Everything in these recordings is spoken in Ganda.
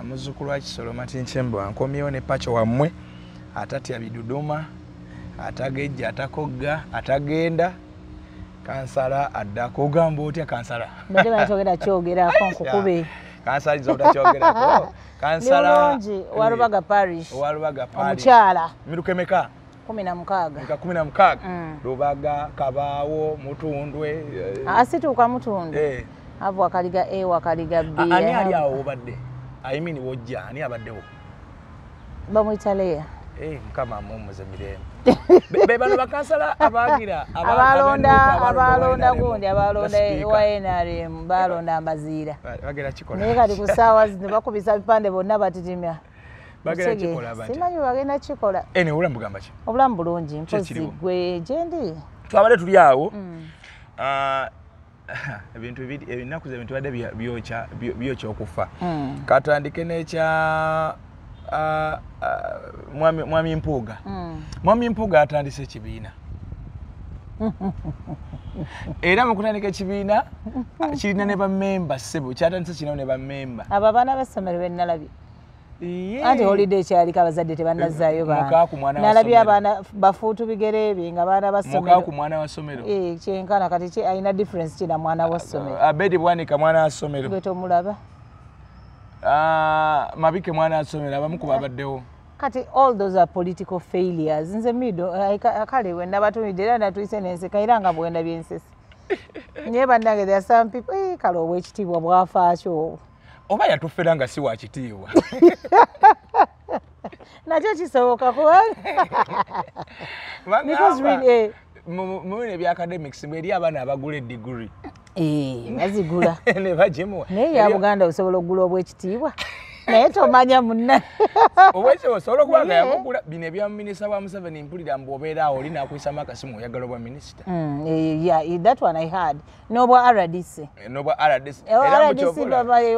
Muzzukulu wa Kisolo Matinchembo ankomyewo ne pacho wammwe atatya biduduma atagejja atakogga atagenda kansala addako ogamba otya kansala mbere batogera kyogerako nkukube kansala zota kyogerako kansala Walubaga Parish omukyala mirukemeka 16 Lubaga Kabaawo Mutundwe asituuka Mutundwe avo wakaliga A wakaliga B ani ali awo obadde I mean wojja ani abaddewo bamwitalea mukama mumuze mirembe be bano bakansala abagira abalonda gundi abalonda wa NRM balonda amaziira bagera kikola naye kati ku ssaawa zino bakubisa bipande bonna batitimya bagera kikola bati simanyi bagenda kikola obulamu bugamba ki obulamu bulungi mpozi gwe gyendi twabadde tuli awo ebintu ebinaku ebintu badde byokya okufa katandike n'ekya Mwami Mpuuga Mwami Mpuuga atandise ekibiina era mu kutandika ekibiina kirina ne bammemba ssebo kyatandise kirina ne bammemba abo abaana b'essomero be nnalabye anti holiday kyaliko abazadde tebannazaayo nalabye abaana bafuutu bigere bye nga baana bassomero ku mwana wa ssomero kyenkana kati alina difference kina mwana wa ssomero Abedi Bwanika mwana wa ssomero gwe tomulaba Mabike mwana wa ssomero abamu ku babaddewo kati all those are political failures nze mido akale wenda batumidde era natuyise n'enseka era nga bwenda byensesi naye bannange there are some people kale obwekitiibwa bwafaakyo oba yatufera nga si wa kitiibwa nakyo kisoboka kubanga because really mu bya academics mberi abaana abagula degree bazigula ne bagimuwa naye ya Buganda osobola okugula obwekitiibwa naye tomanya munna obwekyo osobola okuba nga yabugula bino ebya minisita wa Museveni mpulira mbu obeera awo oli n'akuyisamo akasimu oyagala obwa minisita that one I had n'obwa RDC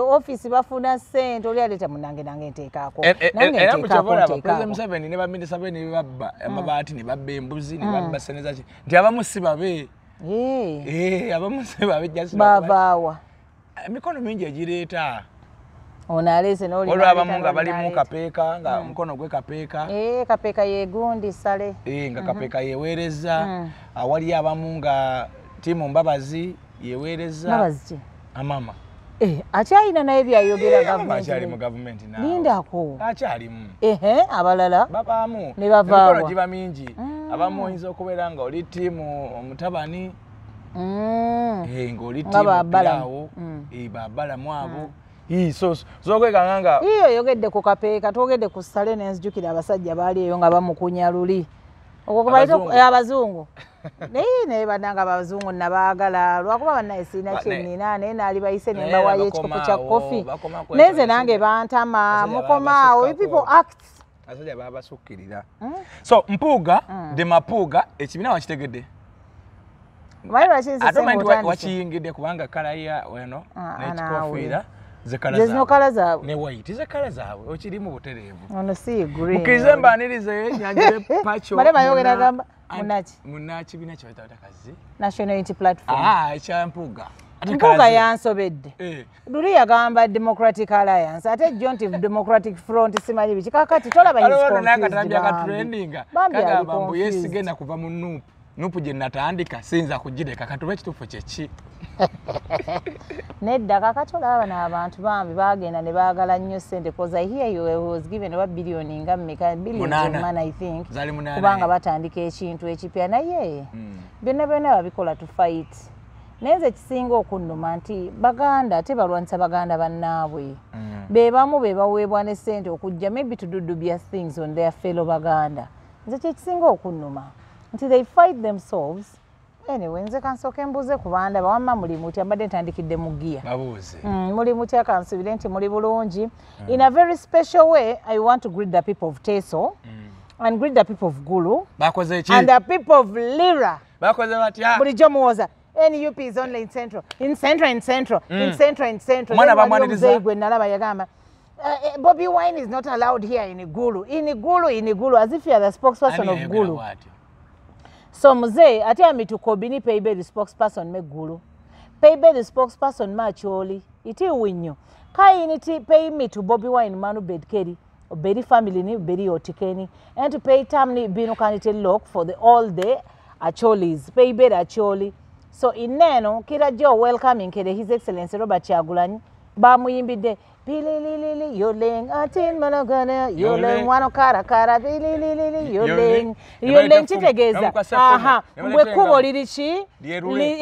office bafuna ssente oli aleeta munange nange nteekaako era mukyobola President Museveni ne baminisita be ne babba amabaati ne babba embuzi ne babba seneza ki nti abamu si babe abamu si babe bavaawa emikono mingi egireeta ono aleese n'oli olwabamu nga bali mu kapeeka nga mukono gwe kapeeka kapeeka yegundi sale nga kapeeka yeweereza awali abamu nga tiimu Mbabazi yeweereza amama akyalina naye byayogera gavumenti akyali mu gavumenti nawe lindako akyalimu abalala babaamu ne bavaawa emikono giba mingi abamu oyinza okubeera nga oli tiimu Omutabani ng'oli tiimu Piraawo babbalamu abo zokwekanga iyo yogedde ku kapeeka twogedde ku ssale nenzijukira abasajja baali eyo nga bamukunya luli abazungu naye bannanga abazungu nabaagala lwakuba bannaye siina kyenina naye naali bayise ne mbawayo ekikopo kya kofi naye nze nange bantama mukomaawo people act abasajja babasukkirira so Mpuuga de Mapuuga ekibiina wakitegedde wakiyingidde kubanga kala ya weno n'ekikofiira zekala zaabwe ne white zekala zaabwe okiri mu butereevu ono si green mukirize mbanirize nyanjire pacho male bayogera gamba munaki bina kyotata kazi National Unity Platform ekya Mpuuga Mpuuga yansobedde luli yagamba Democratic Alliance ate Joint Democratic Front simanyi biki kakati tolaba kagamba mbu yesigenda kuva mu nupu gye natandika sinza kugireka katuba ekituufu kyeki nedda kakati olaba n'abantu bambi bagenda ne baagala nnyo ssente cause I hear you was given about billion nga mmeka billion I think kubanga batandika ekintu ekipya naye byonna byonna babikola to fight naye nze kisinga okunnuma nti Baganda tebalwanisa Baganda bannaabwe be bamu be baweebwa ne ssente okujja maybe to do dubious things on their fellow Baganda nze kyekisinga okunnuma nti they fight themselves anyway nze kansooke mbuuze ku banda bawamma muli mutya mbadde ntandikidde mu giya muli mutya kansubire nti muli bulungi in a very special way I want to greet the people of Teso and greet the people of Gulu and the people of Lira bulijjo muwoza NUP is only in central gwe nalaba yagamba Bobby Wine is not allowed here in Gulu as if you are the spokesperson of Gulu so mzee ate amitukobini paybill spokesperson me Gulu paybill spokesperson macholi iti winyo Kainiti pay me to Bobby Wine Manu Bedkeri, or Betty family, ni Betty or Tikeni, and to pay Tamni Bino Canite lock for the all day Acholis, pay bed Acholi. So in Neno, Kira Joe welcoming Kede His Excellency Robert Chagulan, Bamu Yimbide, Pilili, Yoling, Atin Manogana, Yoling, Wanokara, Pilili, Yoling, Yoling Chitegeza. Aha, Wekubo Lidichi,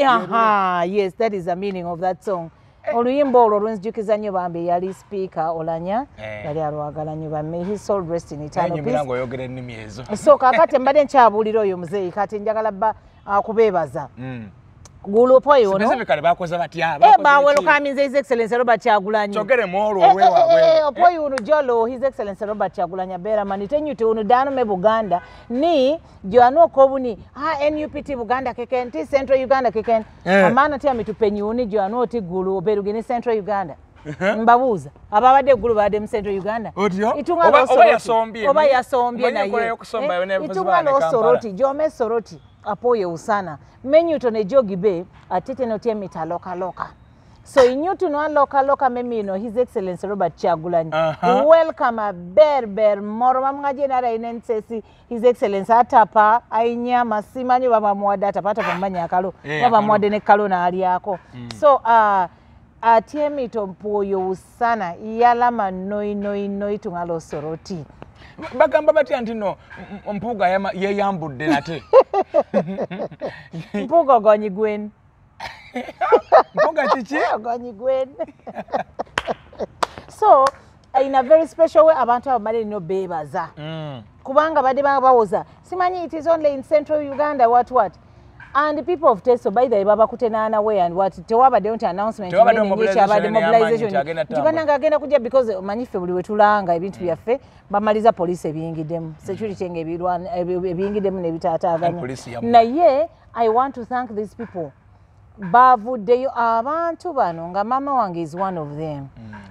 aha, yes, that is the meaning of that song. Oluyimbo Lawrence Jukizanyo Bambe yali speaker Olanya yali alwagala nyo bamme his soul rest in eternal peace. So kakati mbadde nkyabulira oyo muzeeyi kati njagala ba kubeebaza. Gulo poyo no. Specifically bakoza batya. Ba welcome His Excellency Robert Chagulanyi. Chogere moro wewa. Poyo unu jolo His Excellency Robert Chagulanyi bera manitenyu te unu dano me Buganda ni joano kobuni NUPT Buganda kekenti Central Uganda keken. Amana tia mitupenyu uni joano ti gulu oberugini Central Uganda. Mbabuza ababade gulu bade mu Central Uganda. Itunga oba yasombye na ye. Itunga no soroti jome soroti apoye usana. Menyuto ne jogibe atete no tiemita loka. So inyuto no loka memino His Excellency Robert Chagulanyi. Welcome a ber moro mamgaje na inensesi His Excellency atapa ainya masimanyi baba mwada tapata pambanya akalo baba mwade ne kalo na ali yako. So atiemito mpoyo usana yalama noi tungalo soroti. Bagamba batya ntino mpuga yeyambudde nate. Mpuga gonyi gwen. Mpuga chichi gonyi gwen. So in a very special way abantu abamale no bebaza. Kubanga bade bawoza. Simanyi it is only in Central Uganda what. And the people of Teso by the baba kutenana way and what tewaba don't announcement mobilization tibananga agenda kujja because manyife buli wetulanga ebintu byaffe bamaliza police ebiyingidemu security ng'e ebiyingidemu ne bitataaganya naye I want to thank these people bavuddeyo abantu bano nga mama wange is one of them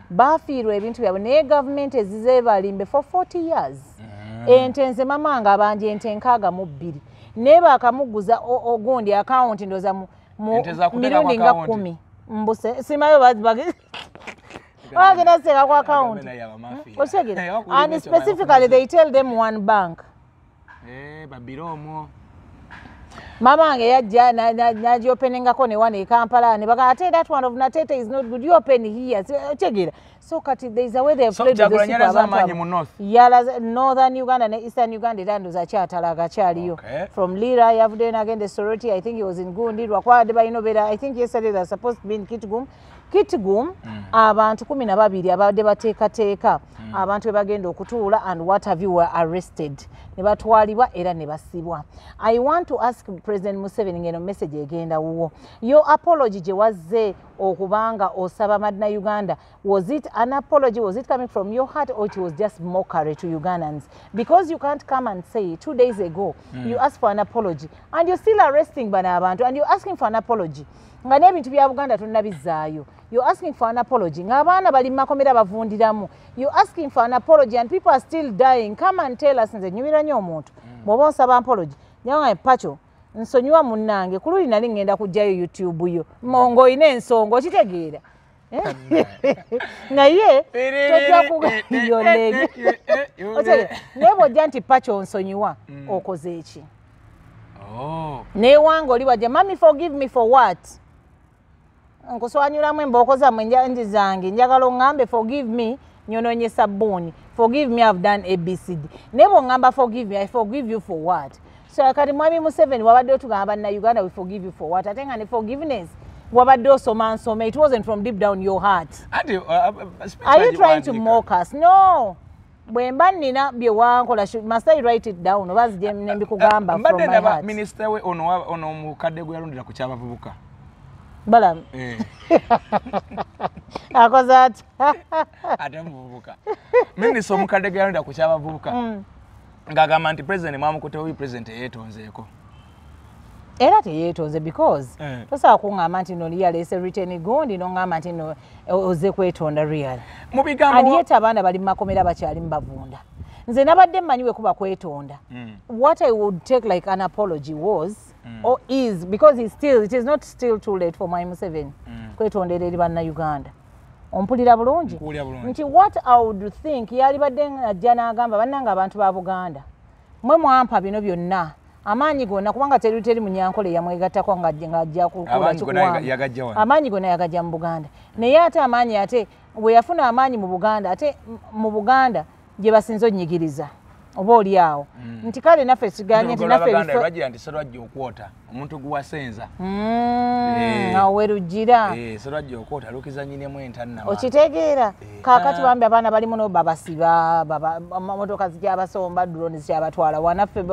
bafiirwa ebintu byabwe naye government ezizeebalimbe for 40 years ente nze mama wange abanje ente 62 neba akamuguza ogundi account ndoza mu milioni nga 10 mbuse simayo bagenda seka kwa account and specifically they tell them one bank babiromo mama ange yajja naji opening ko ne one Kampala ne baga ate that one of Natete is not good you open here chegira so kati there is a way they have played with the super yala northern Uganda and eastern Uganda dando za chatalaga chaliyo from Lira yavuden again the sorority I think it was in Gundi Rwakwade by Inobera I think yesterday they are supposed to be in Kitgum abantu 12 abade bateeka abantu bagenda okutuula and what have you were arrested ne batwalibwa era ne basibwa. I want to ask President Museveni ngeno message egenda wuwo your apology je wazze okubanga osaba Madina Uganda was it an apology was it coming from your heart or it was just mockery to Ugandans because you can't come and say 2 days ago you asked for an apology and you're still arresting bana abantu and you're asking for an apology nga nebintu bya Buganda tunabizaayo you're asking for an apology nga abaana bali makomera bavundiramu you're asking for an apology and people are still dying come and tell us nze nyumira nnyo omuntu bw'oba osaba apology nyanga pacho nsonyiwa munnange ku luli nali ngenda kujjayo YouTube yo mongo ine ensongo kitegeera naye tojja kugayolege nebo janti pacho nsonyiwa okoze eki ne wango oli wajja mami forgive me for what nkuswanyulamu emboko zammwe njanji zange njagala oŋŋambe forgive me nyononye sabbuuni forgive me I've done ABCD nebo ngamba forgive me I forgive you for what so kati mwami Museveni wabadde otugamba banna Uganda we forgive you for what ate nga ne forgiveness wabadde osoma nsoma it wasn't from deep down your heart are you trying to mock us no bwemba nina bye wankola must I write it down oba zije nembikugamba from my heart minister we ono mukadde gwe yalondera ku kyabavubuka bala akozat ate muvubuka minister omukadde gwe yalondera ku kyabavubuka ngagamba nti president mwamukutte obi president yeetonzeeko era teyeetonze because tosobola kuŋŋamba nti no yaleese written gundi noŋŋamba nti no oze kwetonda real and yet abaana bali mu makomera bakyali mu bavunda nze nabadde mmanyiwe kuba kwetonda what I would take like an apology was or is because it is not still too late for my Museveni kwetondera eri banna Uganda ompulira bulungi nti what I would think yali badde ajja n'agamba bannanga abantu ba Buganda mwe mwampa bino byonna amaanyi gonna kubanga teri munyankole yamwegattako ng'ajja kukola kikuwanga amaanyi gonna yagajja mu Buganda naye ate amaanyi ate bwe yafuna amaanyi mu Buganda ate mu Buganda gye basinze onnyigiriza oba oli awo nti kale naffe siganye nti naffe serwajja okwota omuntu guwasenza awe rugira serwajja okwota lukiza nyinemu entanna okitegeera kaakati bambi abaana bali muno babasiba motoka zikyabasomba drone zikyabatwala wanaffe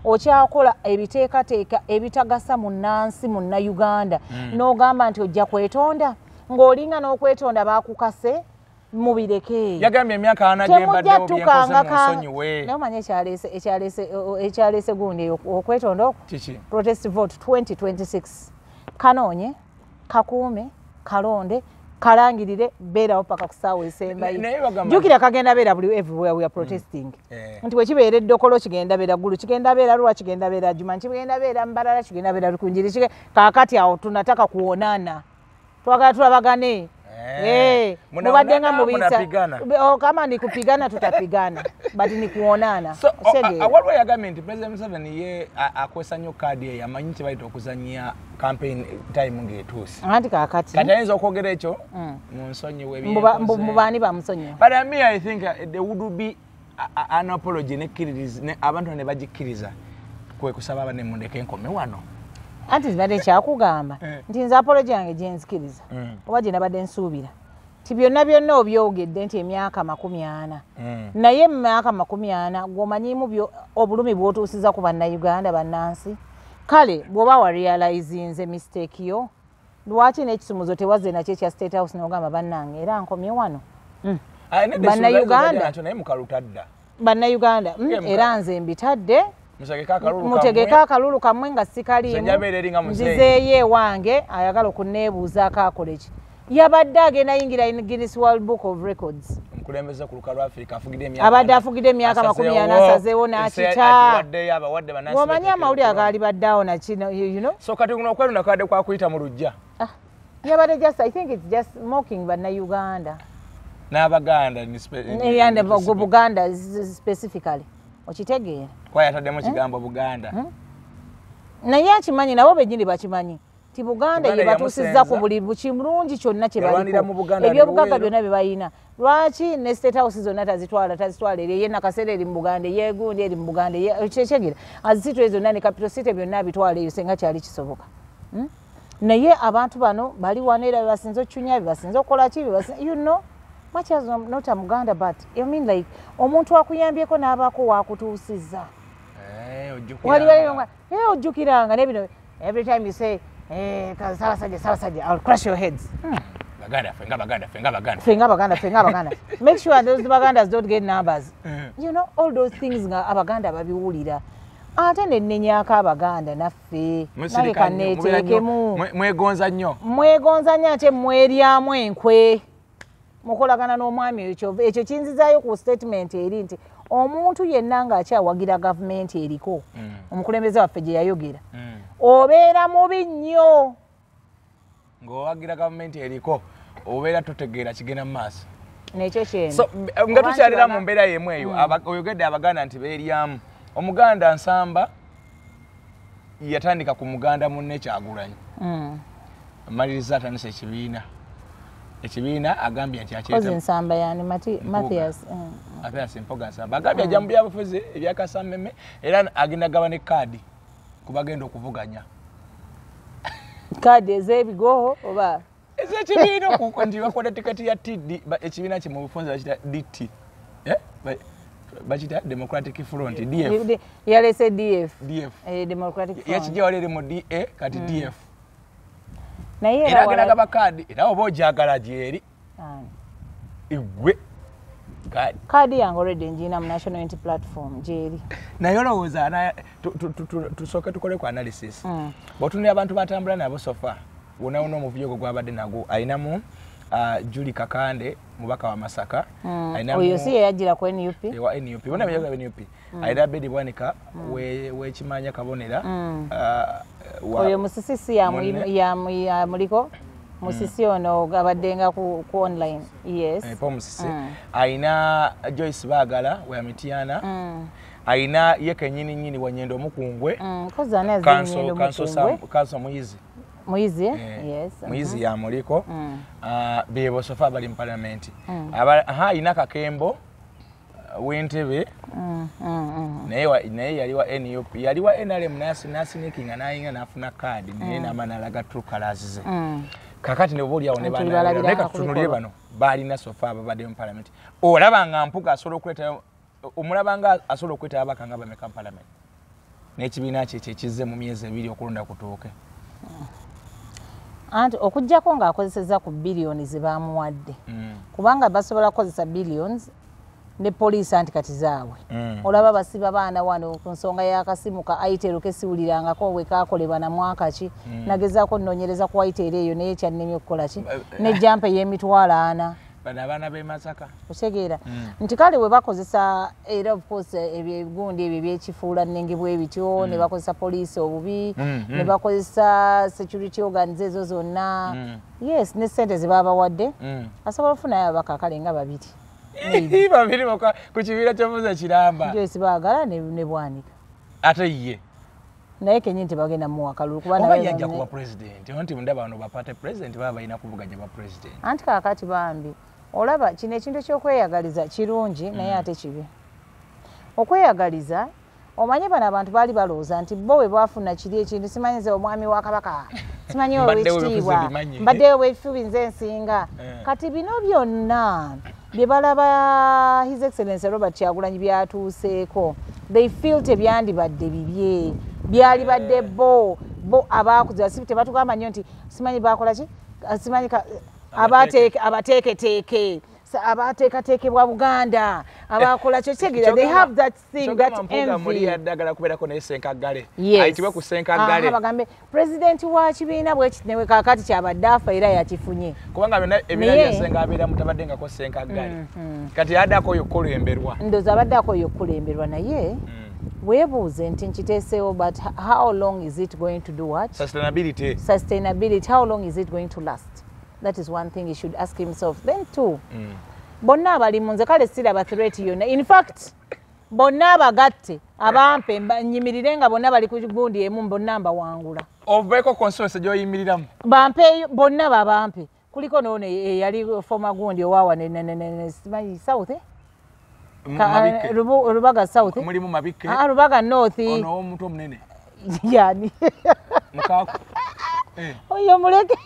okyakola ebiteekateeka ebitagasa munnansi munna Uganda n'ogamba nti ojja kwetonda ng'olinga n'okwetonda baakukase mubireke yagambye emyaka 4 gyembaddewo byenkoze mu nsonyiwe naye omanye ekyaleese gundi okwetonda okwo protest vote 2026 kanoonye kakuume kalonde kalangirire beerawo paka ku ssaawa esembayo jjukira kagenda beera buli everywhere we are protesting nti bwe kibeera eddokolo kigenda beera ggulu kigenda beera lwa kigenda beera juma kigenda beera mbalala kigenda beera lukunjiri kaakati awo tunataka kuonana twagala tulabagane mubadde nga mubisa kama ni kupigana tutapigana but ni kuonana waliwo yagambye nti President Museveni ye akwesa nnyo kaadi eyo amanyi nti bayita okuzannya campaign time ng'etuuse anti kaakati kati ayinza okwogera ekyo mu nsonyi mubaani bamusonyiwa but I think there would be an apology abantu ne bagikkiriza kwe kusaba abane mundeke enkome wano anti zibadde kyakugamba nti nze apology yange gye nzikiriza oba gye nabadde nsuubira ti byonna obyogedde nti emyaka 40 naye mu myaka 40 gw'omanyimu obulumi bw'otuusiza ku bannayuganda bannansi kale bw'oba warealizinze mistake yo lwaki n'ekisumuzo tewazze nakyo ekya State House n'ogamba bannange era nkomye wano bannayuganda era nze mbitadde mutegeka akalulu kamwe nga sikaliimu nzizeeyo ewange ayagala okunneebuuzaako akola ki yabadde agenda yingira Guinness World Book of Records abadde afugidde emyaka 40 asazeewo n'akita omanyi amawulire agaali baddeawo nakino so kati kuno okwalunda kadde kwakuyita mu lujja yabadde just I think it's just mocking bannayuganda n'abaganda Buganda specifically okitegeera kwayataddemu kigambo Buganda naye akimanyi nabo benyini bakimanyi ti Buganda ye batuusizza ku buli kimulungi kyonna kye baliko ebyobugagga byonna bye bayina lwaki ne State House zonna tazitwala eri ye Nakasero eri mu Buganda ye gundi eri mu Buganda kyekyegira azisitule zonna ne capital city byonna abitwala eyo senga kyali kisoboka naye abantu bano bali wano era bebasinze okucunya bebasinze okukola ki you know much as not a Muganda but I mean like omuntu akuyambyeko n'abaako waakutuusizza ojjukiranga nebino every time you say Sabasajja I'll crush your heads fenga Baganda make sure those Bagandas don't get numbers you know all those things nga Abaganda babiwulira ate nenenyaako Abaganda naffe naye kanneeteekemu mwegonza nnyo ate mweryamu enkwe mukolagana n'omwami ekyo kinzizaayo ku statement eri nti omuntu yenna ng'akyawagira gavumenti eriko omukulembeze waffe gye yayogera obeera mubi nnyo ng'owagira gavumenti eriko obeera totegeera kigenda mu maaso nekyo kyeno so nga tukyalira mu mbeera y'emu eyo oyogedde Abaganda nti beeryamu Omuganda Nsamba yatandika ku Muganda munne Kyagulanyi amaliriza atandisa ekibiina agambye nti akyeta Nsamba yani Mathias Mpoga Nsamba agambye ajja mu byabufuzi ebyakasammeme era agenda gaba ne kaadi kubagenda okuvuganya kaadi ez'ebigoho oba ez'ekibiina nti bakola tiketi ya TD ekibiina kye mu bufunze bakita DT bakita Democratic Front DF yalese DF Democratic Front yakijja wali eri mu DA kati DF naye era agenda gaba kaadi era oba ogyagala gyeri igwe kaadi yange already njina mu National Unity Platform gyeri naye olowooza tusooke tukole ku analysis bw'otunira abantu batambula nabo sofa wonawona omuvuyo gwe gwabadde nagwo ayinamu Julie Kakande mubaka wa Masaka oyo si yajira ku NUP wa NUP wona byaga NUP ayira Bedi Bwanika wekimanya kabonera oyo musisisi ya muliko Musisi ono gabaddenga ku online. Yes. Paul Musisi. Aina Joyce Bagala wa Mitiana. Aina ye kenyini wanyendo mukungwe. Koza nazi nyendo mukungwe. Kanso Muyizi. Muyizi, yes. Muyizi ya Muliko. Bebo sofa bali mu parliament. Aina Kakembo Wentebe. Naye yaliwa NUP. Yaliwa NRM nasi nikinga nayinga nafuna card naye namanalaga true colors. Kakati ne boli yaone bana leka tutunulire bano bali na sofa ababade mu parliament. Olaba nga mpuka asolo kuleta omulabanga asolo kweta abakanga ba meka parliament. N'ekibiina kye kizze mu myezi 2 okulonda kutuuke. Anti okujjako ng'akozesezza ku billions ze baamuwadde. Kubanga basobola kukozesa billions ne police anti kati zaabwe. Olaba basiba baana wano ku nsonga y'akasimu ka Airtel kesiwulirangako we kaakolebwa na mwaka ki. Nagezaako nnoonyereza ku Airtel eyo naye kyannemye okukola ki. Ne jampa y'emitwalo 4. Bana abaana b'e Masaka. Otegeera nti kale we bakozesa era of course ebigundi ebyo ebyekifuula nnenge bwe bityo ne bakozesa poliisi obubi ne bakozesa security organs ezo zonna. Yes, ne ssente ze baabawadde asobola okufunayo ababaka kale nga 2. Babiri ku kibiina ky'omuze kiramba. Joyce Bagala ne Bwanika. Ate ye. Naye kenyini tebagenda muwa kalulu kuba naye yajja kuba president. Nti ndaba bano bapate president baba balina kuvuganya ba president. Anti kaakati bambi olaba kino ekintu ekyokweyagaliza kirungi naye ate kibi. Okweyagaliza omanye bano abantu baali balowooza nti bo bwe bafuna kiri ekintu simanyize omwami wa Kabaka simanyi owekitiibwa mbaddeyo bwebifubi nze ensinga kati bino byonna bye balaba His Excellency Robert Kyagulanyi byatuuseeko they feel tebyandibadde bibye byali badde bo abaakuza si tebatugamba nnyo nti simanyi bakola ki simanyi abateeketeeke abateekateekebwa Buganda abakola kyo kyegira they have that thing that envy muri yaddagala kubeerako naye Senkagale ayitibwe ku Senkagale bagambe president wa kibiina bwekitinewe kaakati kyabadde afa era yakifunye kubanga byonna ebiina bya Senga abeera mutabadde Senkagale kati yaddako oyo okulemberwa ndoozi abaddeko oyo okulemberwa naye weebuuze nti nkiteeseewo but how long is it going to do what? Sustainability, how long is it going to last? That is one thing he should ask himself. Then two, bonna abali munze kale siraba threat yonna. In fact, bonna abagatte abampe nyimirire nga bonna bali ku gundi emu bonna mbawangula. Oveko consensus gy'oyimiriramu. Bampe bonna babampe. Kuliko none yali former gundi owawa ne South Rubaga South. Mulimu Mabike. Rubaga North. Ono omuntu omunene. Yani. Mukaku. Oyo muleke.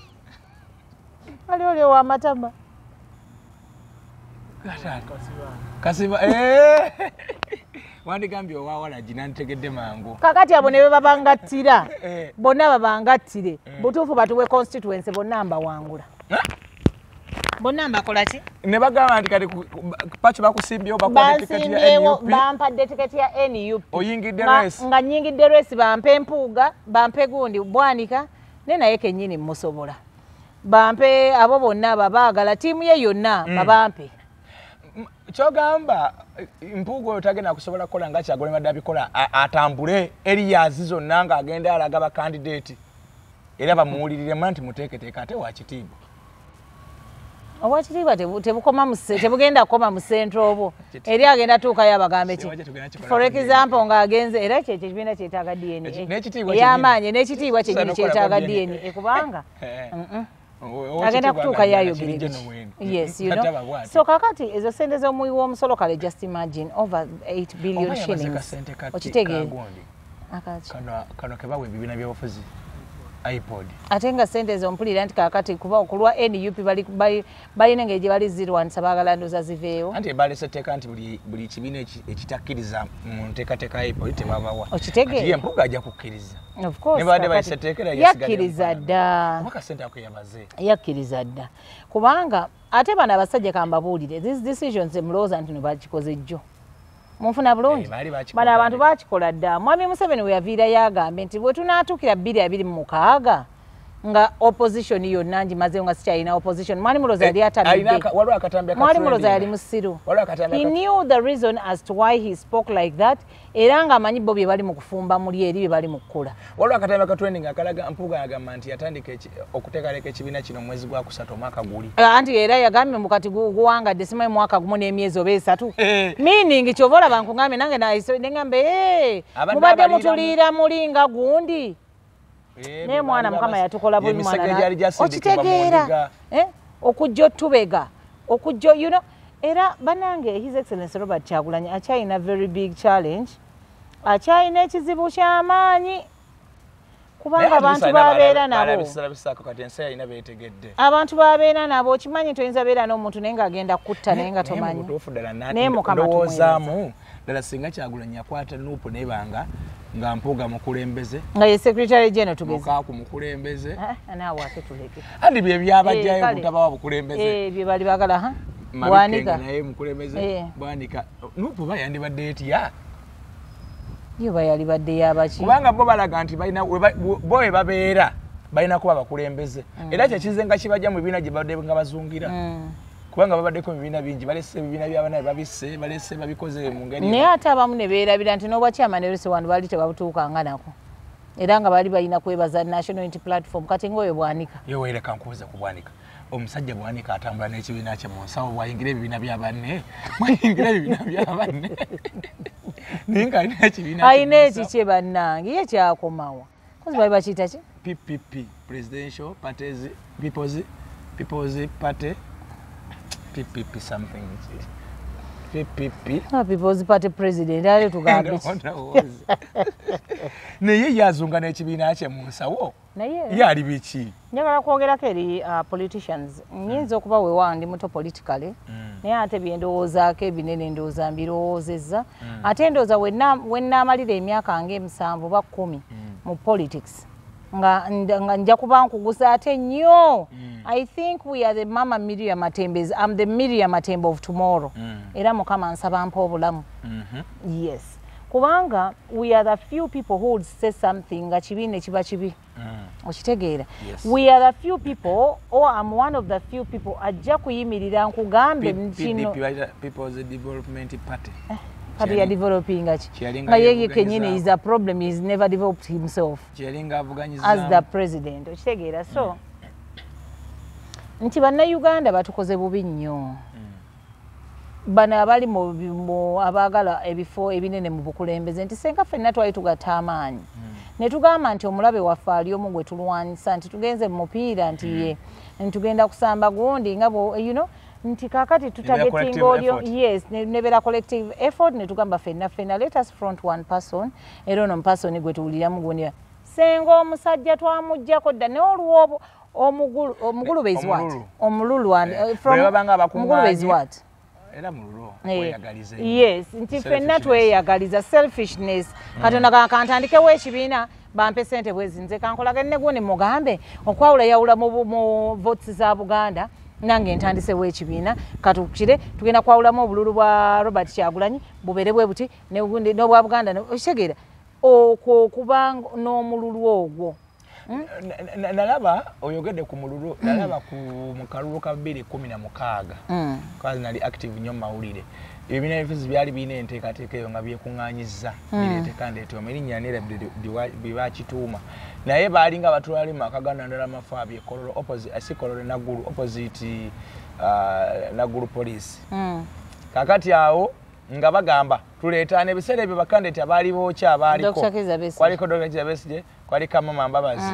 Ali wa Matamba. Kasiba Wandi gambye owawala jina ntegedde mangu. Kakati abo ne babangattira. Bonna babangattire. Butuufu batuwe constituency bonna mbawangula. Bonna mbakola ki? Ne bagamba nti kati pacho bakusimbyewo bakwate tiketi ya NUP. Bampadde tiketi ya NUP. Oyingidde race. Nga nyingidde race bampe Mpuuga, bampe gundi Bwanika, ne naye kennyini musobola. Bampe abo bonna babaagala tiimu ye yonna babampe. Kyogamba Mpuuga oyo tagenda kusobola kukola nga Kyagulanyi badde abikola atambule areas zonna nga agenda alaga ba candidate era bamuwuliriremu nti muteeketeeka ate wakitiibwa. Obwakitiibwa tebugenda kukoma mu centre obwo eri agenda tuukayo abagambe ki for example ng'agenze era kyekyo ekibiina kyetaaga DNA ey'amaanyi n'ekitiibwa kyennyini kyetaaga DNA kubanga agenda kutuukayo ayogere yes you know so kakati ezo sente z'omuwi w'omusolo kale just imagine over 8 billion shillings okitegeera kano kebawa ebibiina by'obufuzi iPod. Ate nga sente ezo mpulira nti kakati kuba okulwa NUP balina engeri gye bali zirwanisa baagala ndoza ziveewo. Anti balese teeka nti buli kibiina ekitakkiriza mu nteekateeka iPod tebabawa. Okitegeera. Ati ye Mpuuga ajja kukkiriza. Of course. Ne badde balese teekera yakkiriza dda. Kubanga sente ako yabaze. Yakkiriza dda. Kubanga ate bano abasajja kambabuulire these decisions emulowooza nti no bakikoze jjo. Munfuna bulungi bano abantu bakikola dda. Mwami Museveni we yaviirayo agambe nti bwe tunaatuukira 2026 nga opposition yonna ngimaze nga sikyalina opposition. Mwali Muloza yali atabidde. Mwali Muloza yali musiru. He knew the reason as to why he spoke like that. Era nga amanyi bo bye bali mu kufumba muli eri bye bali mu kukola. Waliwo akatambi ka training akalaga Mpuuga agamba nti yatandika okuteekaleka ekibiina kino mwezi gwa kusatu omwaka guli. Anti era yagambye mu kati guwangadde simanyi mwaka gumu n'emyezi oba esatu. Meaning kyova olaba nkuŋŋambye nange neŋŋambe mubadde mutuliira muli nga gundi. Ne mwana Mukama yatukola buli mwana. Okitegeera okujja otubega okujja you know era banange His Excellency Robert Kyagulanyi akyalina very big challenge. Akyalina ekizibu ky'amaanyi kubanga abantu babeera nabo. Abantu babeera nabo okimanyi toyinza beera n'omuntu naye ng'agenda kutta naye nga tomanyi. Naye Mukama ndowoozamu ddala singa Kyagulanyi akwata nuupu nebanga nga Mpuuga mukulembeze nga ye Secretary General tugeze mukaaku mukulembeze naawe ate tuleke andi bye byabajjayo kutabawa bukulembeze bye bali bagala Bwanika naye mukulembeze Bwanika nuupu bayandibadde etya yo bayalibadde yabaki kubanga bo balaga nti balina bo babeera balina kuba bakulembeze era kyekizenga kibajja mu bibiina gye badde nga bazungira kubanga babaddeko ebibiina bingi balese ebibiina by'abaana babisse balese babikoze mu ngeri naye ate abamu ne beerabira nti n'obwakyama ne Lusiwano baali tebabutuukanga nako era nga baali balina kwebaza National Unity Platform kati ng'oyo Bwanika yewe leka nkubuze ku Bwanika omusajja Bwanika atambula n'ekibiina kye mu nsawo bwayingira ebibiina bya banne mwayingira ebibiina bya banne naye nga alina ekibiina alina ekikye bannange ye kyakomawa kozi bali bakiyita ki PPP Presidential Parties People's Party PPP something PPP People's Party President ale tugambe naye yazunga n'ekibiina kye mu nsawo naye yali biki njagala kwogera eri politicians nyinza okuba weewa ndi muto politically naye ate byendowoozaako ebinene ndowooza mbirowoozezza ate ndowooza wennaamalira emyaka ng'emusanvu oba 10 mu politics nga nja kuba nkugusa ate nnyo I think we are the Mama Miriam Matembes. I'm the Miriam Matembe of tomorrow. Era Mukama nsaba mpa obulamu. Yes. Kubanga we are the few people who would say something nga kibiine kiba kibi. Okitegeera. We are the few people or I'm one of the few people ajja kuyimirira nkugambe kino. People's Development Party. Party ya developing achi. Nga yeye kenyine is a problem, he's never developed himself. As the president. Okitegeera. So nti bannayuganda batukoze bubi nnyo bano abali mu abaagala ebifo ebinene mu bukulembeze nti senga ffenna twali tugatta amaanyi ne tugamba nti omulabe waffe ali omu gwe tulwanyisa nti tugenze mu mupiira nti ye ntugenda kusamba gundi nga you know nti kakati tutagetinga olyo yes nebera collective effort ne tugamba ffenna let us front one person era ono person gwe tuwuliramu gundi senga omusajja twamuggyako dda ne olwobo omugulu is what? Omululu and from omugulu is what? Era mululu weyagalize. Yes, nti ffenna tweyagaliza selfishness. Katonda kantandikewo ekibiina bampe ssente bwezi nze kankolaga ne gundi mugambe okwawula yawula mu votes za Buganda nange ntandisewo ekibiina katukire tugenda kwawulamu obululu bwa Robert Kyagulanyi bubeere bwe buti ne gundi n'obwa Buganda okitegeera okwo kubanga n'omululu ogwo. Nalaba oyogedde ku mululu nalaba ku mukalulu ka 2016 kazi nali active nnyo mawulire ebina ebifuzi byali bina enteekateeka eyo nga byekuŋŋaanyizza bireeteka ndeetema erinnya nera bibakituuma naye baali nga batwali mu maka gandala mafa byekololo asikololo Naggulu opposite Naggulu police kakati awo nga bagamba tuleetaana ebiseera ebyo bakandidate abaali bookya abaaliko kwaliko Dr. Kizza Besigye kwaliko Mama Mbabazi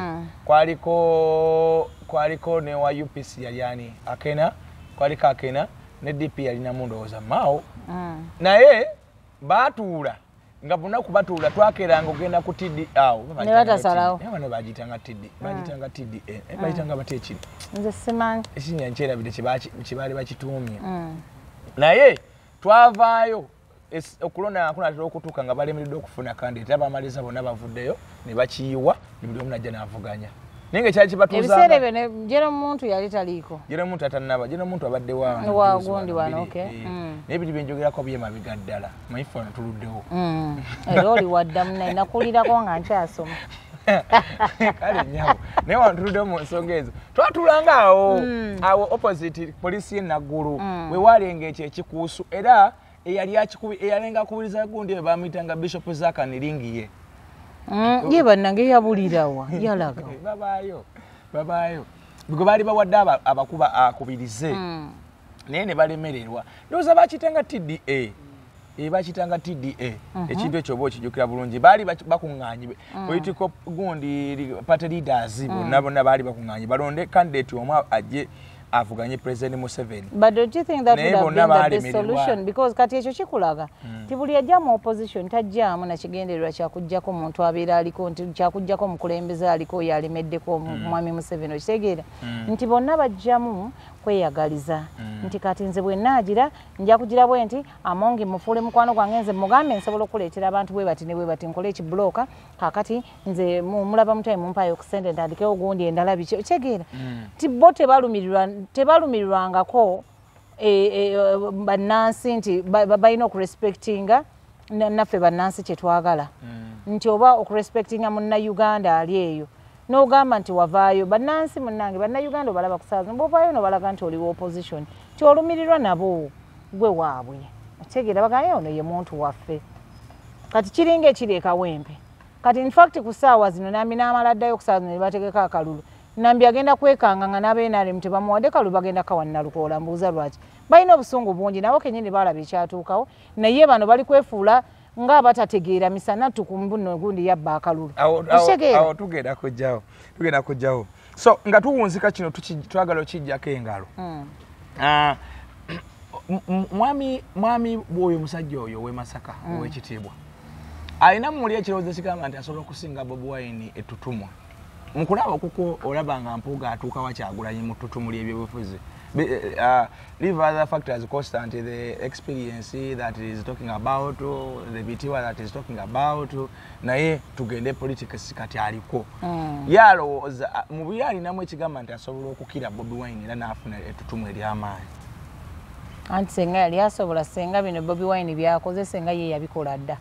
kwaliko ne wa UPC yali Akena kwaliko Akena ne DP yalinamu ndowooza Mao naye baatuula nga bunaku batuula twakeranga ogenda ku TD awo ne batasalawo bano bagitanga TD bayitanga bateekino nze simanyi ekinya nkyerabidde kibaali bakituumye naye twavaayo okulona kunatera okutuuka nga balemereddwa okufuna kandidate abamaliza bonna bavuddeyo ne bakiyiwa ne buli omu najja n'avuganya naye nga kyali kibatuuzanga ebiseera ebyo jeno omuntu yali taliiko jeno omuntu atannaba jeno omuntu abadde wagundi wano naye biri byenjogerako byemabiga ddala mayifu wano tuluddewo era oli waddamu naye nakulirako nga nkyasoma kale nyabo naye wantuludde mu nsonga ezo twatulanga awo opposite polisi y'enaggulu we walenga ekyo ekikuusu era eyalenga akubiriza gundi bamuyitanga Bishop Zaka Niringiye ye bannange yabulirawa yalaga babaayo bwe baali bawadde abakuba akubirize naye ne balemererwa ndowooza bakitanga TDA bakitanga TDA ekintu ekyo oba okijjukira bulungi baali bakuŋŋaanyi political gundi party leaders bonna baali bakuŋŋaanyi balonde candidate omu ajje avuganye President Museveni. But don't you think that would have been the best solution? Because kati ekyo kikulaga tibuli ajja mu opposition tajjaamu na kigendererwa kyakujjako omuntu abeera aliko nti kyakujjako omukulembeze aliko yalemeddeko mwami Museveni okitegeera nti bonna bajjamu kweyagaliza nti kati nze bwe naagira nja kugira bwe nti amongi mufuule mukwano gwange nze mugambe nsobola okuleetera abantu bwe bati ne bwe bati nkole ekibulooka kakati nze mulaba mutayi mumpaayo okusente ntandikewo gundi endala biki okitegeera nti bo tebalumirirwangako bannansi nti balina okurespectinga naffe bannansi kyetwagala nti oba okurespectinga munnayuganda ali eyo n'ogamba nti wavaayo bannansi munnange bannayuganda obalaba kusaaza bwovaayo n'obalaga nti oliwo opposition ti olumirirwa nabo gwe waabwe okitegeera bagambye ono ye muntu waffe kati kiringa ekiri ekawempe kati infact ku ssaawa zino nambi n'amala ddayo ku ssaawa zino ne bategeka akalulu nambi agenda kwekanga nga n'abenaremu tebamuwadde kalulu bagenda kawa Nalukoola mbuuza lwaki balina obusungu bungi nabo kenyini balaba ekyatuukawo naye bano bali kwefuula nga batategeera misana tukumbuno gundi yabba akalulu awo tugenda kujjawo so nga tuwunzika kino twagala okijjako engalo mwami bwoyo musajja oyo ow'e Masaka ow'ekitiibwa alina muli ekirowoozo ekigamba nti asobola okusinga Bobi Wine ettutumwa mukulaba kuko olaba nga Mpuuga atuuka wa Kyagulanyi mu ttutumu ly'ebyobufuzi leave other factors constant, the experience that is talking about, the bitiwa that is talking about, naye tugende politics kati aliko yalowooza mu byali namwe ekigamba nti asobola okukira Bobi Wine era n'afuna ettutumu ery'amaanyi anti senga yali asobola senga bino Bobi Wine byakoze senga ye yabikola dda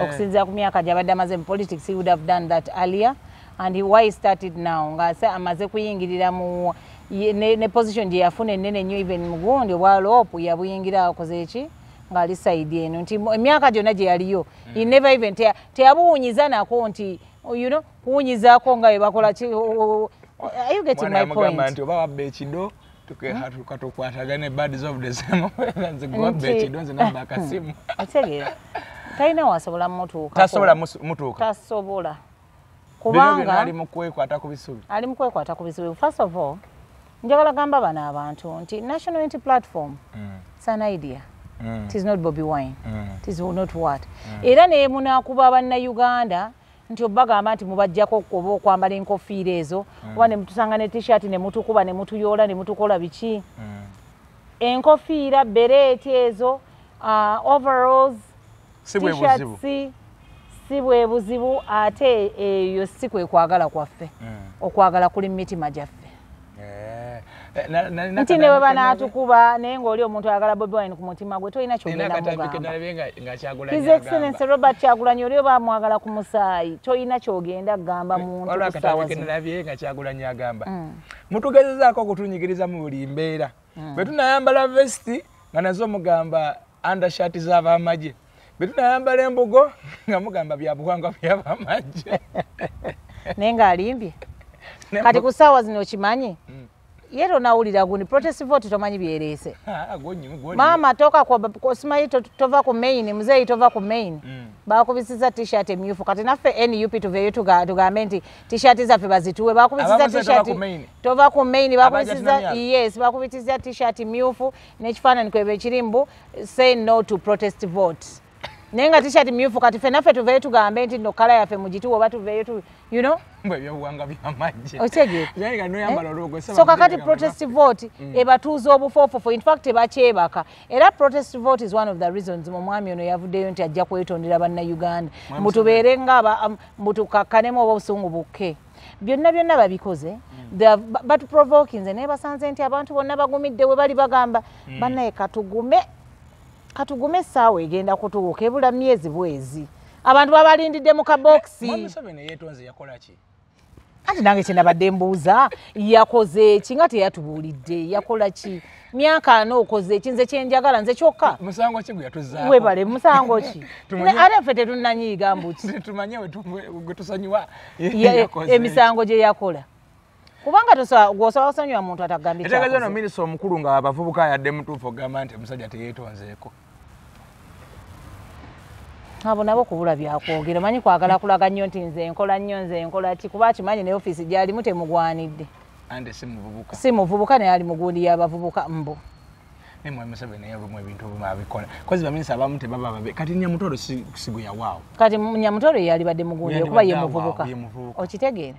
okusinziira ku myaka gy'abadde amaze mu politics, he would have done that earlier. And why he started now ngase amaze kuyingirira mu ne position gye yafuna ennene nnyo even mugundi obwa lopu yabuyingira akoze eki ngali side eno nti emyaka gyonna gye yaliyo he never even teyabuwunyiza nako nti you know kuwunyizaako nga bakola ki you getting my point nti oba wabba ekido tukatukwatagane birds of the same nze gwabba ekido nze namba akasimu ategeera talina wasobola mutuuka tasobola kubanga ali mukwekwata ku bisubi. First of all, njagala gamba bana abantu nti National Unity Platform it's an idea. It is not Bobi Wine. It is not what. Era ne munakuba bannayuganda nti obagamba nti mubajjako okwambala enkofiira ezo oba ne mutusanga ne t-shirt ne mutukuba ne mutuyoola ne mutukola biki enkofiira bereti ezo overalls t-shirts si bwe buzibu ate eyo si kwe kwagala kwaffe okwagala kuli mitima gyaffe nti ne bana atukuba naye ng'oli omuntu ayagala Bobi Wine ku mutima gwe tolina kyogenda mugamba His Excellency Robert Kyagulanyi oli oba amwagala ku musaayi tolina kyogenda kugamba muntu Kyagulanyi agamba mutugezezaako okutunyigiriza mu buli mbeera bwe tunayambala vesti nga nazo mugamba undershirt z'abamagye betunayambala embugo nga mugamba byabuwangwa by'abamagye naye ng'alimbye kati ku ssaawa zino okimanyi ye tonawulira gundi protest vote tomanyi byereese maama toka simanyi tova ku main muzeeyi tova ku main bakubisiza t-shirt emyufu kati naffe NUP tuveeyo tugambe nti t-shirt zaffe bazituwe bakubisiza t-shirt tova ku main bakubisiza t-shirt myufu n'ekifaanani kweba ekirimbu say no to protest vote nenga t-shirt myufu kati ffe naffe tuveeyo tugambe nti no kala yaffe mugituwe oba tuveeyo you know bwebyowanga byamagye so kakati protest vote ebatuuza obufofofo in fact ebakyebaka era protest vote is one of the reasons omwami ono yavuddeyo nti ajja kwetondera bannayuganda mutubeere nga mutukakkanemu oba obusungu bukke byonna babikoze batuprovoke nze naye basanze nti abantu bonna bagumidde we bali bagamba bannaye katugume essaawa egenda kutuuka ebula myezi bwezi abantu babalindidde mu kaboksi. Museveni yeetonze yakola ki? Ati nange kye nabadde mbuuza yakoze ki nga teyatubuulidde yakola ki? Myaka ano okoze ki? Nze kyenjagala nze kyokka. Musango ki gwe yatuzzaako? Webale musango ki? Ate ffe tetunnanyiiga mbuki. Tumanye gwe tusonyiwa emisango gye yakola. Kubanga gwosobola kusonyiwa muntu atagambye kyakoze. Etegeeza no minisita omukulu nga abavubuka yadde mutuufu ogamba nti omusajja teyeetonzeeko. Abo nabo kubula byakwogera manyi kwagala kulaga nnyo nti nze nkola ki kuba kimanyi ne ofiisi gyalimu temugwanidde. Ande si muvubuka naye ali mugundi y'abavubuka mbo. Nemwe Museveni yavumu ebintu obumu abikola. Kozi baminisita abamu tebaba babe. Kati Nyamutolo sigu yawaawo. Kati Nyamutolo yali badde mugundi okuba ye muvubuka. Okitegeera?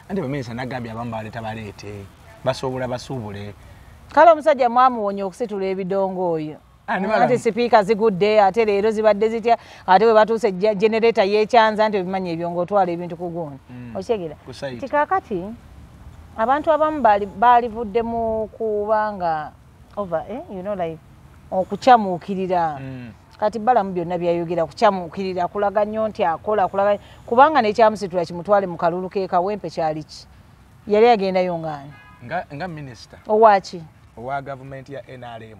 Ande baminisita nagambye abamu baleeta baleete. Basobola basuubule. Kale omusajja mwamuwonya okusitula ebidongo oyo. Ate sipiika zigudde ate leero zibadde zitya ate we batuuse generator y'ekyanza nti obimanyi ebyo ng'otwala ebintu ku gundi. Okitegera? Kikaakati abantu abamu baalivudde mu kubanga okukyamuukirira. Kati balamu byonna byayogera kukyamuukirira kulaga nnyo nti akola kubanga n'ekyamusitula kimutwale mu kalulu ke kawempe kyali ki? Yali agendayo ngaani? Nga minisita. Owaki? Owa gavumenti ya NRM.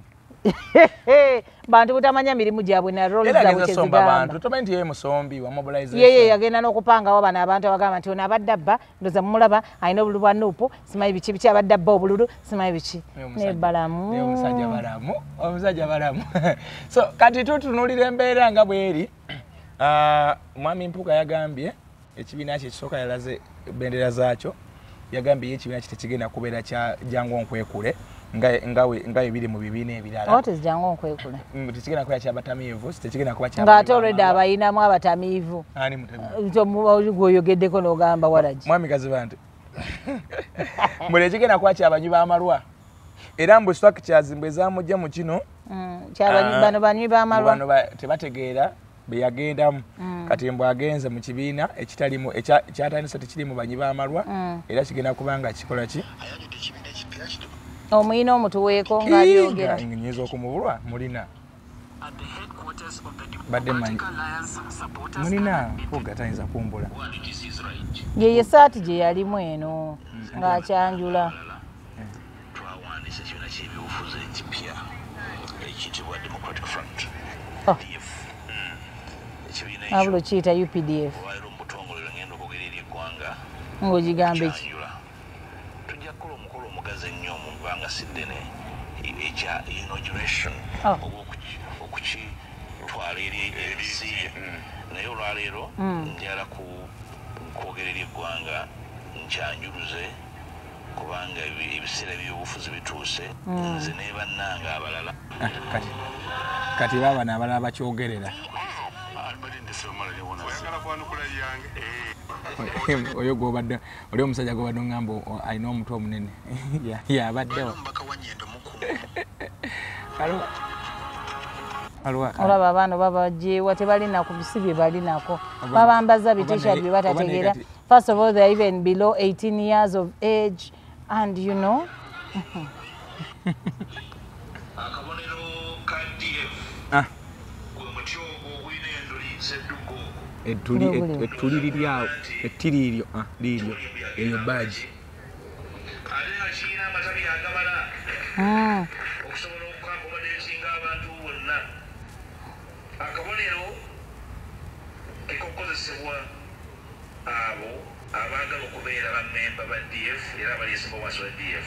Bantu butamanya mirimu gyabwe na role zaabwe kyezigamba. Tumanyi nti ye musombi wa mobilization. Yeye yagenda n'okupangawo bano abantu abagamba nti ono abadde abba ndoza mumulaba alina obululu bwa nuupu simanyi biki abadde abba obululu simanyi biki nebalamu. Omusajja balamu. So kati tutunuulira embeera nga bweri. Mwami Mpuuga yagambye ekibiina kye ekisooka yalaze bendera zaakyo yagambye ekibiina kye tekigenda kubeera kya jangu nkwekule. Nga ebiri mu bibiina ebirala. What is jangu nkwekule? Tekigenda kuba kyabatamiivu, tekigenda kuba kya. Ng'ate already abayinamu abatamiivu. Ani mutamiivu? Gw'oyogeddeko n'ogamba Waragi. Mwami Kaziba nti mbuli ekigenda kuba kyabanywi b'amalwa. Era mbu stock kyazimbwe ezamujja mu kino. Bano banywi b'amalwa. Bano tebategeera be yagendamu. Kati mbu agenze mu kibiina ekitalimu ekyatandise tekirimu banywi b'amalwa. Era kigenda kuba nga kikola ki? Omuyina omutuweeko ng'abyogera. Nnyinza okumubulwa mulina. Badde manyi. Mulina Mpuuga tayinza kumbula. Ye saati gye yalimu eno ng'akyanjula. Twawandiisa ekibiina ky'ebyobufuzi ekipya ekiyitibwa Democratic Front. Abulo kiyita UPDF. Olwaliro mu butongole ngenda okwogerera eggwanga. Ng'ogigamba eki? Tujja kukola omukolo omugazi ennyo mu bbanga si ddene ekya inauguration okukitwala eri ensi naye olwaleero njala kwogerera eggwanga nkyanjuluze kubanga ebiseera by'obufuzi bituuse nze ne bannanga abalala kati baabana abalala bakyogerera oyo gwobadde oli omusajja gwobadde ngamba alina omutwe omunene yabaddewo olaba abaana babajeewa tebalina ku bisi bye balinako babambaza bitishat bye batategeera. First of all, they are even below 18 years of age and you know ettuli liryawo ettiri iryo liiryo eyo baaji okusobola okukakomadeesinga abantu bonna akabonero ekokozesebwa abo abaagala okubeera bammemba ba DF era abaliisinga omwasi wa DF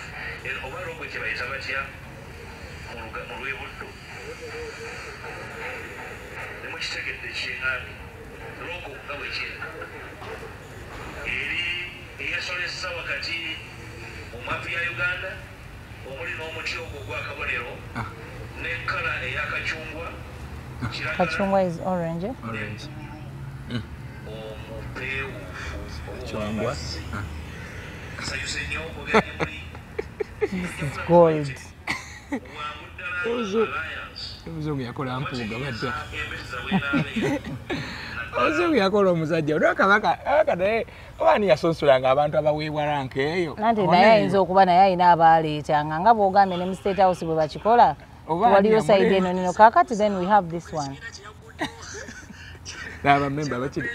oba lwogwe kye bayita batya mu lwebuddo nemukitegedde kyeŋŋambi logo nga bwekiri eri eyasolesa wakati mu mapu ya Uganda omuli n'omuti ogwo gw'akabonero n'ekkala ey'akacungwa kacungwa is orange omupeewuufu Chungwa kasayuse nnyo okugenda muri gold omuzungu yakola Mpuuga badda omuzungu yakola omusajja olwa kabaka naye obaani yasonsolanga abantu abaweebwa ranka eyo nanti naye ayinza okuba naye alina abaaleetanga nga bw'ogambye ne mu State House bwe bakikola waliyo sayidi eno nino kaakati then we have this one N'aba member bakiri.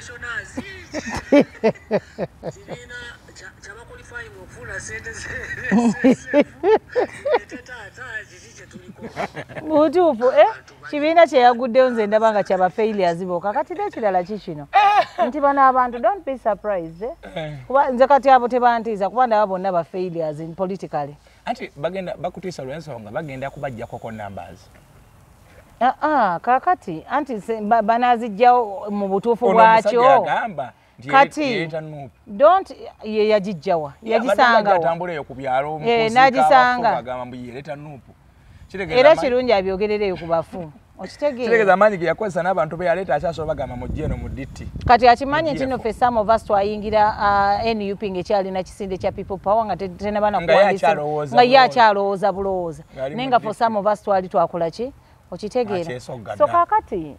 Mutuufu kibiina kye yaguddeyo nze ndaba nga kyaba failures bokka kati n'ekirala kikino nti bano abantu don't be surprised kuba nze kati abo tebantiiza kuba ndaba bonna ba failures in politically. Anti bagenda bakutiisa lw'ensonga bagenda kubaggyako numbers. Kakati anti banazijjawo mu butuufu bwakyo kati don't ye yagijjawa yagisangawo atambuleyo ku byalo n'agisanga leta nuupu era kirungi abyogerereyo ku bafu okitegeeza amaanyi ge yakozesa n'abantu be yaleeta akyasobola bagamba mujje eno mu DT kati akimanyi nti no ffe some of us twayingira NUP ng'ekyalina kisinde kya people power nga tenabana kuwandiisa nga ye akyalowooza bulowooza naye nga for some of us twali twakola ki okitegeera so kakati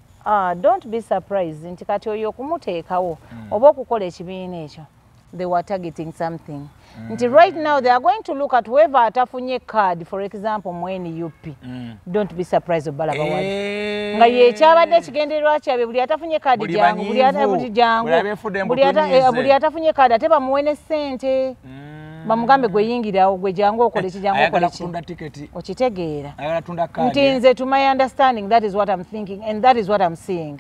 don't be surprised nti kati oyo okumuteekawo oba okukola ekibiina ekyo they were targeting something nti right now they are going to look at whoever atafunye card for example mu NUP don't be surprised obalaba wali nga yekyabadde kigendererwa kyabe buli atafunye card jangu buli atafunye card ate bamuwe ne ssente bamugambe gwe yingirawo gwe jangu okole kijangu okole okitegeera nti nze to my understanding that is what I'm thinking and that is what I'm seeing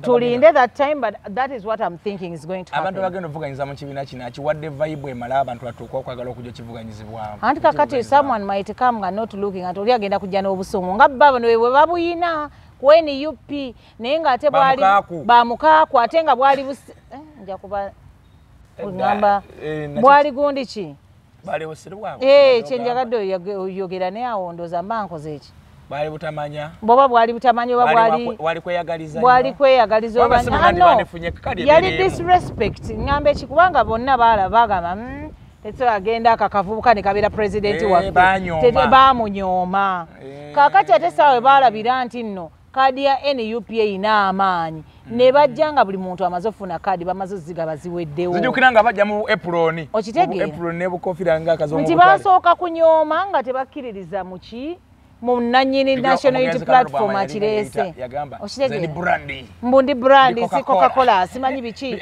tulinde that time but that is what I'm thinking is going to happen. Abantu bagenda okuvuganyiza mu kibiina kino akiwadde vibe emala abantu batuuka okwagala okujja kivuganyizibwamu anti kakati someone might come nga not looking at oli agenda kujja n'obusungu nga baba bano bwe babuyina ku NUP naye nga ate bwali bamukaaku ate nga bwali nja kuba ngamba bwali gundi ki bali busirwawo kyenjagadde oyogera naye awo ndooza mba nkoze eki bali butamanya boba bwali butamanya oba bwali kweyagaliza oba yali disrespect ngamba eki kubanga bonna bagamba tetso agenda akakavubuka ne kabeera pulezidenti waffe baamunyooma kaakati ate saawe baalabira nti nno kaadi ya NUP erina amaanyi ne bajja nga buli muntu amaze ofuna kaadi bamaze ozigaba ziweddewo zijjukira nga bajja mu Aproni okitegeera nebukofira nga akazongo nti basooka kunyooma nga tebakkiririza muki mu nannyini National Unity Platform akireese mbundi brandi si Coca-Cola simanyi biki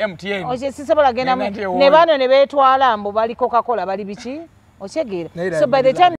sisobola genda ne bano ne beetwala mbu bali Coca-Cola bali biki okitegeera so by the time